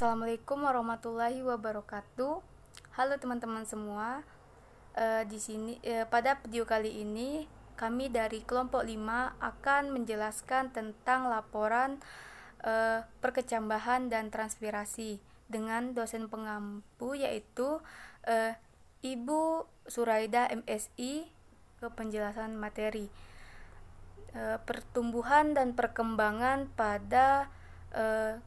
Assalamualaikum warahmatullahi wabarakatuh. Halo teman-teman semua. Pada video kali ini kami dari kelompok 5 akan menjelaskan tentang laporan perkecambahan dan transpirasi dengan dosen pengampu yaitu Ibu Suraida MSI ke penjelasan materi pertumbuhan dan perkembangan pada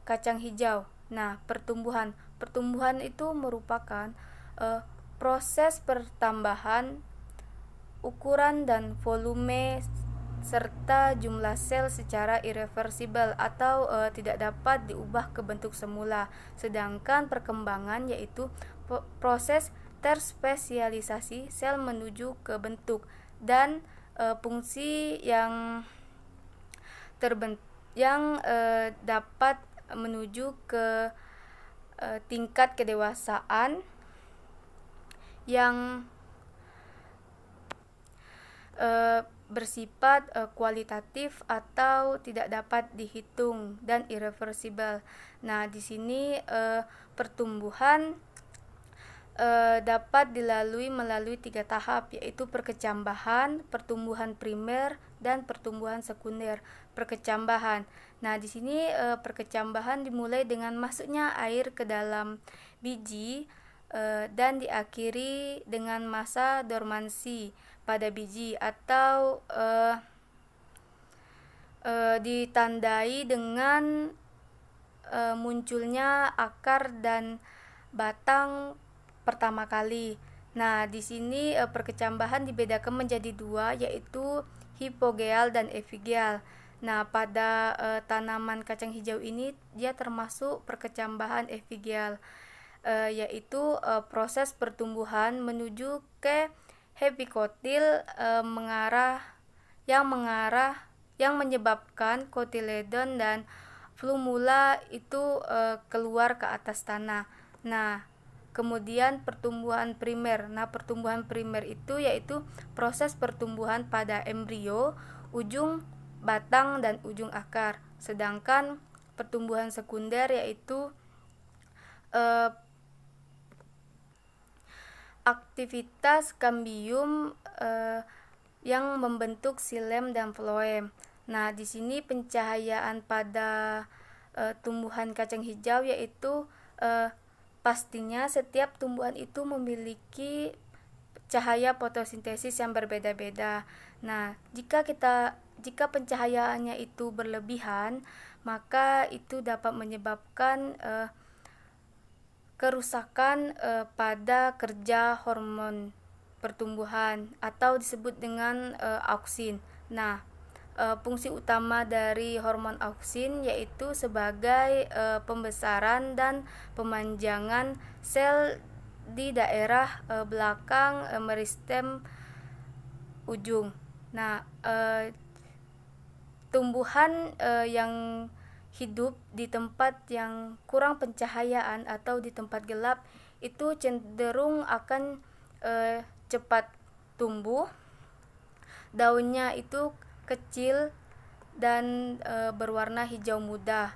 kacang hijau. Nah, pertumbuhan itu merupakan proses pertambahan ukuran dan volume serta jumlah sel secara irreversibel atau tidak dapat diubah ke bentuk semula. Sedangkan perkembangan yaitu proses terspesialisasi sel menuju ke bentuk dan fungsi yang dapat menuju ke tingkat kedewasaan yang bersifat kualitatif atau tidak dapat dihitung dan irreversibel. Nah, di sini pertumbuhan dapat melalui 3 tahap, yaitu perkecambahan, pertumbuhan primer, dan pertumbuhan sekunder. Perkecambahan. Nah, di sini perkecambahan dimulai dengan masuknya air ke dalam biji dan diakhiri dengan masa dormansi pada biji atau ditandai dengan munculnya akar dan batang pertama kali. Nah, di sini perkecambahan dibedakan menjadi 2, yaitu hipogeal dan epigeal. Nah, pada tanaman kacang hijau ini dia termasuk perkecambahan epigeal, yaitu proses pertumbuhan menuju ke epikotil yang menyebabkan kotiledon dan flumula itu keluar ke atas tanah. Nah, kemudian pertumbuhan primer. Nah, pertumbuhan primer itu yaitu proses pertumbuhan pada embrio, ujung batang dan ujung akar. Sedangkan pertumbuhan sekunder yaitu aktivitas kambium yang membentuk xilem dan floem. Nah, di sini pencahayaan pada tumbuhan kacang hijau yaitu pastinya setiap tumbuhan itu memiliki cahaya fotosintesis yang berbeda-beda. Nah, jika pencahayaannya itu berlebihan, maka itu dapat menyebabkan kerusakan pada kerja hormon pertumbuhan atau disebut dengan auksin. Nah, fungsi utama dari hormon auksin yaitu sebagai pembesaran dan pemanjangan sel di daerah belakang meristem ujung. Nah, tumbuhan yang hidup di tempat yang kurang pencahayaan atau di tempat gelap itu cenderung akan cepat tumbuh. Daunnya itu kecil dan berwarna hijau muda,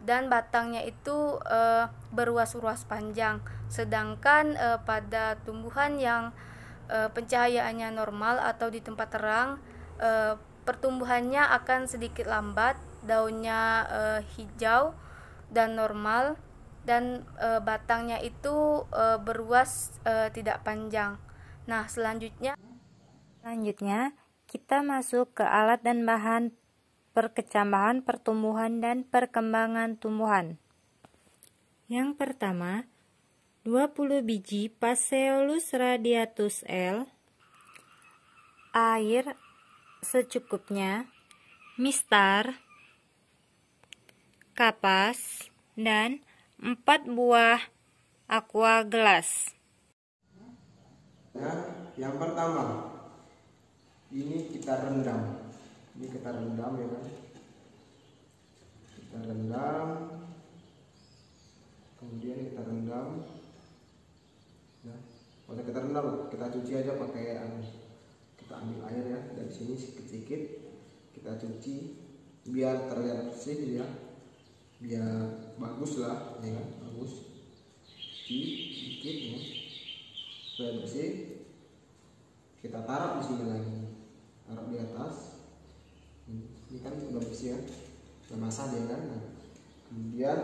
dan batangnya itu beruas-ruas panjang. Sedangkan pada tumbuhan yang pencahayaannya normal atau di tempat terang, pertumbuhannya akan sedikit lambat, daunnya hijau dan normal, dan batangnya itu beruas tidak panjang. Nah, selanjutnya kita masuk ke alat dan bahan perkecambahan, pertumbuhan, dan perkembangan tumbuhan. Yang pertama, 20 biji Phaseolus radiatus L, air secukupnya, mistar, kapas, dan 4 buah aqua gelas. Yang pertama, ini kita rendam. Ya kan? Kita rendam. Kemudian kita rendam. Nah, kalau kita rendam, kita cuci aja pakai kita ambil air ya dari sini sedikit-sedikit, kita cuci biar terlihat bersih ya, biar bagus lah, ya kan, bagus. Dikit ya, supaya bersih. Kita taruh di sini lagi, taruh di atas. Ini kan sudah bersih ya, sudah basah dia kan. Nah, kemudian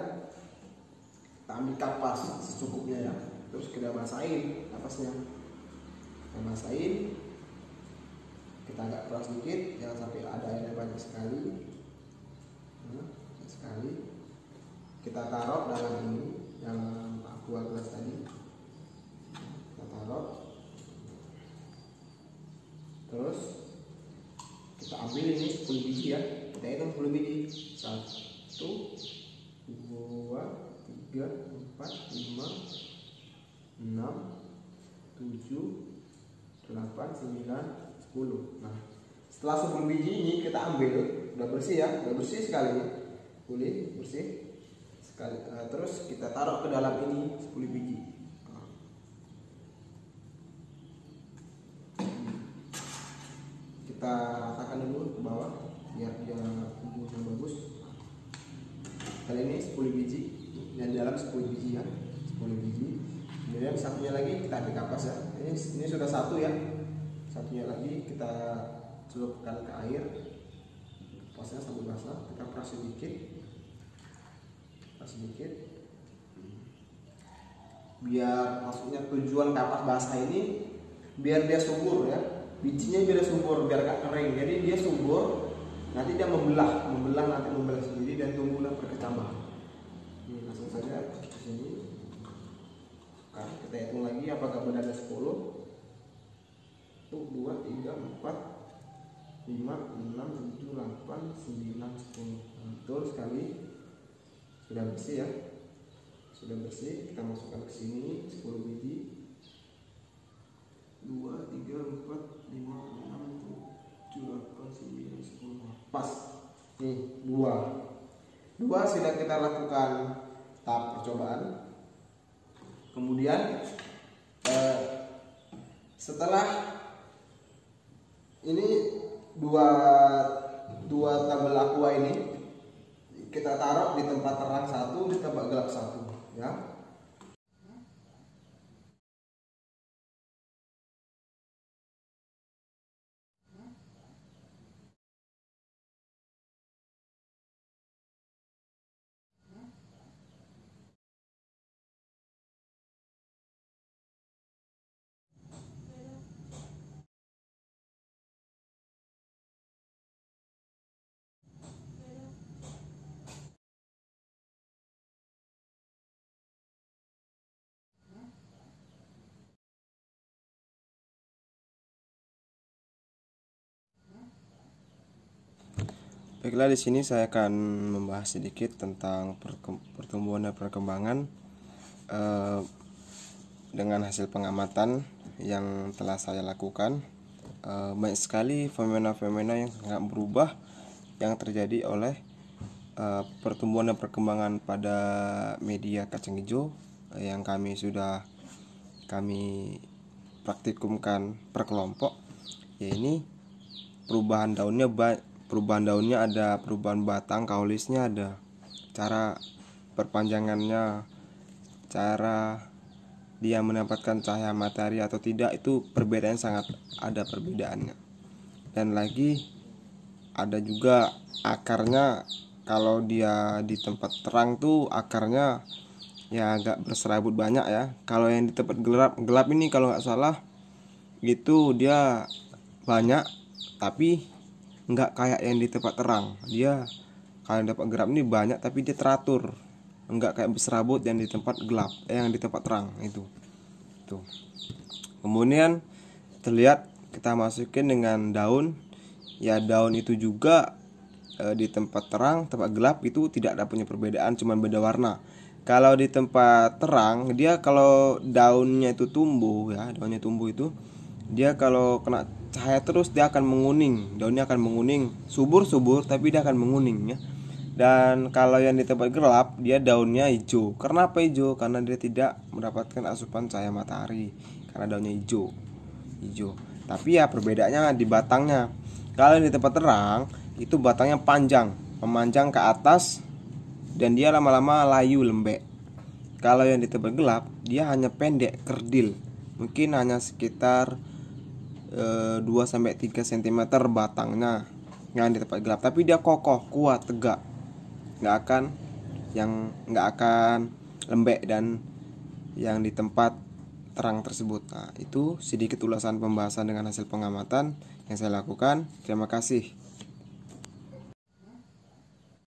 kita ambil kapas secukupnya ya, terus kita basahin kapasnya. Kita basahin, kita agak keras sedikit, jangan sampai ada airnya banyak sekali. Nah, sekali kita taruh dalam ini, dalam aqua gelas tadi. Kita taruh, terus kita ambil ini 10 biji ya, kita hitung 10 biji. 1, 2, 3, 4, 5, 6, 7, 8, 9, 10. Nah, setelah 10 biji ini kita ambil, udah bersih ya, udah bersih sekali ya, boleh bersih sekali. Terus kita taruh ke dalam ini 10 biji. Kita ratakan dulu ke bawah biar dia tumbuhnya bagus. Kali ini 10 biji, dan di dalam 10 biji ya, 10 biji. Kemudian satunya lagi kita ambil kapas ya. Ini sudah satu ya. Satunya lagi kita celupkan ke air. Kapasnya sampai basah, kita peras sedikit. Sedikit. Biar maksudnya tujuan kapas basah ini biar dia subur ya. Bijinya biar subur, biar gak kering. Jadi dia subur, nanti dia membelah sendiri dan tumbuhlah berkecambahan. Ini langsung saja ke sini. Nah, kita hitung lagi apakah benar ada 10. 1, 2, 3, 4, 5, 6, 7, 8, 9, 10. Betul sekali. Sudah bersih ya. Sudah bersih, kita masukkan ke sini 10 biji. 2, 3, 4, 5, 6, 7, 8, 9, 10. Pas. Nih, 2 sudah kita lakukan tahap percobaan. Kemudian setelah ini dua tabel aqua ini kita taruh di tempat terang satu, di tempat gelap satu ya. Baiklah, di sini saya akan membahas sedikit tentang pertumbuhan dan perkembangan dengan hasil pengamatan yang telah saya lakukan. Banyak sekali fenomena-fenomena yang sangat berubah yang terjadi oleh pertumbuhan dan perkembangan pada media kacang hijau yang sudah kami praktikumkan per kelompok. Ya, ini perubahan daunnya ada, perubahan batang kaulisnya ada, cara perpanjangannya, cara dia mendapatkan cahaya matahari atau tidak, itu perbedaan sangat ada perbedaannya. Dan lagi ada juga akarnya, kalau dia di tempat terang tuh akarnya ya agak berserabut banyak ya. Kalau yang di tempat gelap ini kalau nggak salah itu dia banyak, tapi nggak kayak yang di tempat terang. Dia kalau di tempat gelap ini banyak tapi dia teratur, nggak kayak berserabut yang di tempat gelap, yang di tempat terang itu. Tuh. Kemudian terlihat kita masukin dengan daun. Ya, daun itu juga di tempat terang, tempat gelap itu tidak ada punya perbedaan, cuma beda warna. Kalau di tempat terang dia kalau daunnya itu tumbuh ya, daunnya tumbuh itu dia kalau kena cahaya terus dia akan menguning, daunnya akan menguning, subur tapi dia akan menguning ya. Dan kalau yang di tempat gelap dia daunnya hijau. Kenapa hijau? Karena dia tidak mendapatkan asupan cahaya matahari, karena daunnya hijau. Tapi ya perbedaannya di batangnya. Kalau di tempat terang itu batangnya panjang, memanjang ke atas dan dia lama-lama layu lembek. Kalau yang di tempat gelap dia hanya pendek, kerdil, mungkin hanya sekitar 2-3 cm batangnya yang di tempat gelap, tapi dia kokoh, kuat, tegak, nggak akan lembek dan yang di tempat terang tersebut. Nah, itu sedikit ulasan pembahasan dengan hasil pengamatan yang saya lakukan. Terima kasih.